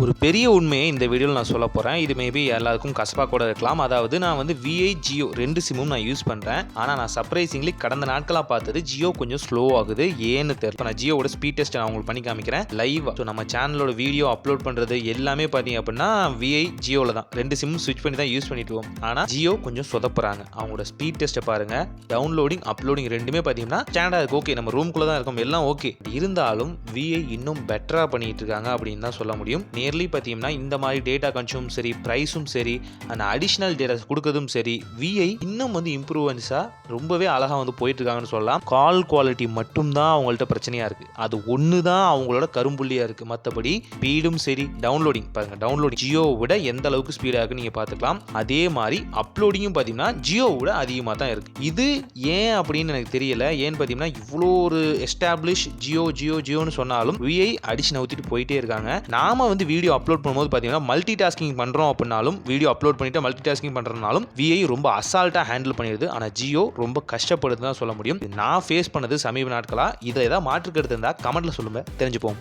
ஒரு பெரிய உண்மையை இந்த வீடியோவில் நான் சொல்ல போகிறேன். இது மேபி எல்லாருக்கும் கசப்பாக கூட இருக்கலாம். அதாவது நான் வந்து விஐ ஜியோ 2 சிம்மும் நான் யூஸ் பண்ணுறேன். ஆனால் நான் சர்ப்ரைசிங்லி கடந்த நாட்களாக பார்த்தது ஜியோ கொஞ்சம் ஸ்லோ ஆகுது, ஏன்னு தெரியல. நான் ஜியோவோட ஸ்பீட் டெஸ்ட் நான் உங்களுக்கு பண்ணி காமிக்கிறேன் லைவ். ஸோ நம்ம சேனலோட வீடியோ அப்லோட் பண்ணுறது எல்லாமே பார்த்தீங்க அப்படின்னா விஐ ஜியோவில் தான் 2 சிம்மும் ஸ்விட்ச் பண்ணி தான் யூஸ் பண்ணிட்டு இருக்கோம். ஆனால் ஜியோ கொஞ்சம் சொதப்புறாங்க. அவங்களோட ஸ்பீட் டெஸ்ட்டை பாருங்க, டவுன்லோடிங் அப்லோடிங் ரெண்டுமே பார்த்தீங்கன்னா ஸ்டாண்டர்டாக இருக்கு. ஓகே, நம்ம ரூம்குள்ளே தான் இருக்கோம், எல்லாம் ஓகே. இருந்தாலும் விஐ இன்னும் பெட்டராக பண்ணிட்டு இருக்காங்க அப்படின்னு தான் சொல்ல முடியும். நியர்லி பார்த்தீங்கன்னா இந்த மாதிரி டேட்டா கன்சூம் சரி, ப்ரைஸும் சரி, அந்த அடிஷ்னல் டேட்டா கொடுக்கறதும் சரி, விஐ இன்னும் வந்து இம்ப்ரூவன்ஸாக ரொம்பவே அழகாக வந்து போயிட்டு இருக்காங்கன்னு சொல்லலாம். கால் குவாலிட்டி மட்டும்தான் அவங்கள்ட்ட பிரச்சனையாக இருக்குது. அது ஒன்று தான் அவங்களோட கரும்புள்ளியாக இருக்குது. மற்றபடி ஸ்பீடும் சரி, டவுன்லோடிங் பாருங்கள், டவுன்லோடிங் ஜியோவை விட எந்த அளவுக்கு ஸ்பீடாக இருக்குன்னு நீங்கள் பார்த்துக்கலாம். அதே மாதிரி அப்லோடிங்கும் பார்த்தீங்கன்னா ஜியோவை விட அதிகமாக தான் இருக்குது. இது ஏன் அப்படின்னு எனக்கு தெரியல. ஏன்னு பார்த்தீங்கன்னா இவ்வளோ ஒரு எஸ்டாப்ளிஷ் ஜியோன்னு சொன்னாலும் விஐ அடிஷன் ஊற்றிட்டு போயிட்டே இருக்காங்க. நாம வந்து வீடியோ அப்லோட் பண்ணும்போது பார்த்தீங்கன்னா மல்டி டாஸ்கிங் பண்ணுறோம் அப்படின்னாலும், வீடியோ அப்லோட் பண்ணிட்டு மல்டி டாஸ்கிங் பண்ணுறதுனாலும் விஐ ரொம்ப அசால்ட்டாக ஹேண்டில் பண்ணிடுது. ஆனால் ஜியோ ரொம்ப கஷ்டப்படுது தான் சொல்ல முடியும். நான் ஃபேஸ் பண்ணது சமீப நாட்களாக. இதில் ஏதாவது மாற்று கருத்து இருந்தால் கமெண்ட்டில் சொல்லுங்கள், தெரிஞ்சுப்போம்.